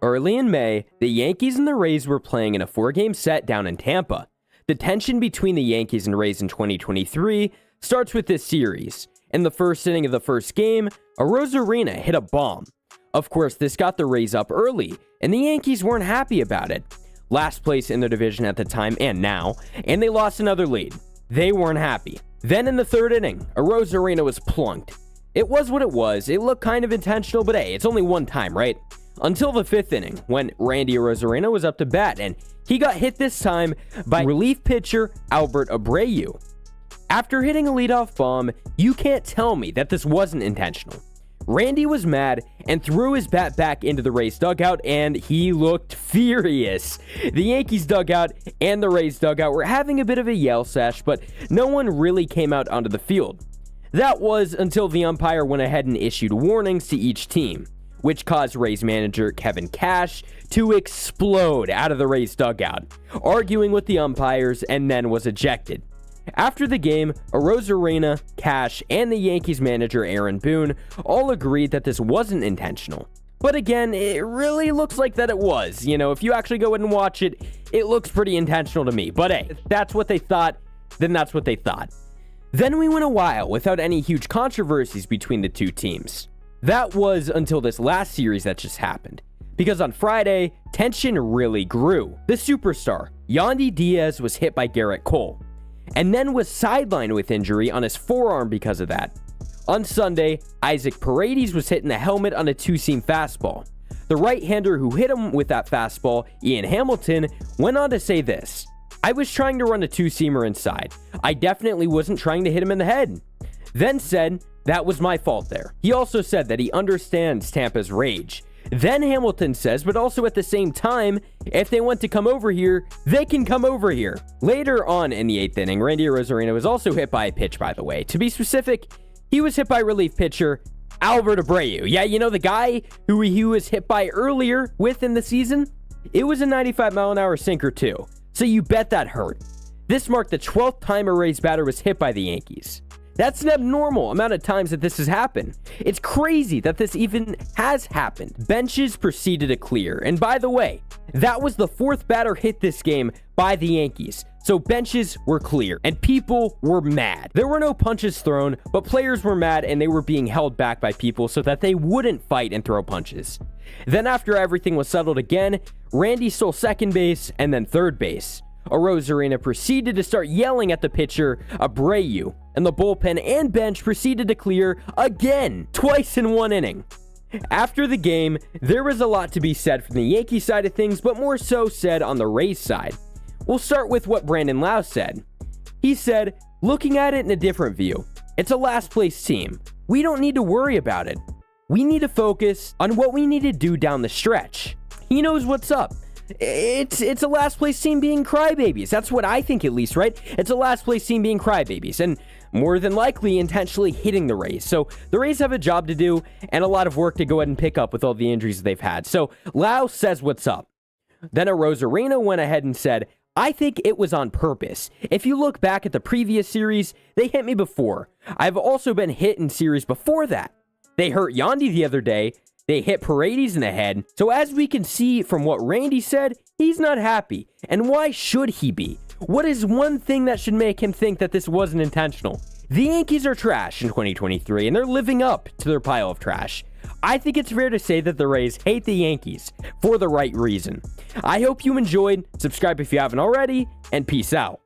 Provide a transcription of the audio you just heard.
Early in May, the Yankees and the Rays were playing in a 4-game set down in Tampa. The tension between the Yankees and Rays in 2023 starts with this series. In the first inning of the first game, Arozarena hit a bomb. Of course, this got the Rays up early, and the Yankees weren't happy about it. Last place in their division at the time and now, and they lost another lead. They weren't happy. Then in the third inning, Arozarena was plunked. It was what it was. It looked kind of intentional, but hey, it's only one time, right? Until the fifth inning, when Randy Arozarena was up to bat, and he got hit this time by relief pitcher Albert Abreu. After hitting a leadoff bomb, you can't tell me that this wasn't intentional. Randy was mad and threw his bat back into the Rays dugout, and he looked furious. The Yankees dugout and the Rays dugout were having a bit of a yell sesh, but no one really came out onto the field. That was until the umpire went ahead and issued warnings to each team, which caused Rays manager Kevin Cash to explode out of the Rays dugout, arguing with the umpires, and then was ejected. After the game, Arozarena, Cash, and the Yankees manager Aaron Boone all agreed that this wasn't intentional. But again, it really looks like that it was. You know, if you actually go in and watch it, it looks pretty intentional to me. But hey, if that's what they thought, then that's what they thought. Then we went a while without any huge controversies between the two teams. That was until this last series that just happened. Because on Friday, tension really grew. The superstar, Yandy Diaz, was hit by Garrett Cole, and then was sidelined with injury on his forearm because of that. On Sunday, Isaac Paredes was hit in the helmet on a two-seam fastball. The right-hander who hit him with that fastball, Ian Hamilton, went on to say this: "I was trying to run a two-seamer inside. I definitely wasn't trying to hit him in the head." Then said, "That was my fault there." He also said that he understands Tampa's rage. Then Hamilton says, but also at the same time, if they want to come over here, they can come over here. Later on in the 8th inning, Randy Arozarena was also hit by a pitch, by the way. To be specific, he was hit by relief pitcher Albert Abreu. Yeah, you know the guy who he was hit by earlier in the season? It was a 95-mile-an-hour sinker too, so you bet that hurt. This marked the 12th time a Rays batter was hit by the Yankees. That's an abnormal amount of times that this has happened. It's crazy that this even has happened. Benches proceeded to clear. And by the way, that was the 4th batter hit this game by the Yankees. So benches were clear and people were mad. There were no punches thrown, but players were mad and they were being held back by people so that they wouldn't fight and throw punches. Then after everything was settled again, Randy stole second base and then third base. Arozarena proceeded to start yelling at the pitcher Abreu, and the bullpen and bench proceeded to clear again, twice in one inning. After the game, there was a lot to be said from the Yankee side of things, but more so said on the Rays side. We'll start with what Brandon Lowe said. He said, "Looking at it in a different view, it's a last place team. We don't need to worry about it. We need to focus on what we need to do down the stretch. He knows what's up. It's a last place team being crybabies." That's what I think, at least, right? It's a last place team being crybabies, and more than likely intentionally hitting the Rays. So the Rays have a job to do and a lot of work to go ahead and pick up with all the injuries they've had. So Lau says what's up. Then Arozarena went ahead and said, "I think it was on purpose. If you look back at the previous series, they hit me before. I've also been hit in series before that. They hurt Yandy the other day. They hit Paredes in the head. So as we can see from what Randy said, he's not happy. And why should he be? What is one thing that should make him think that this wasn't intentional? The Yankees are trash in 2023, and they're living up to their pile of trash. I think it's fair to say that the Rays hate the Yankees for the right reason." I hope you enjoyed. Subscribe if you haven't already, and peace out.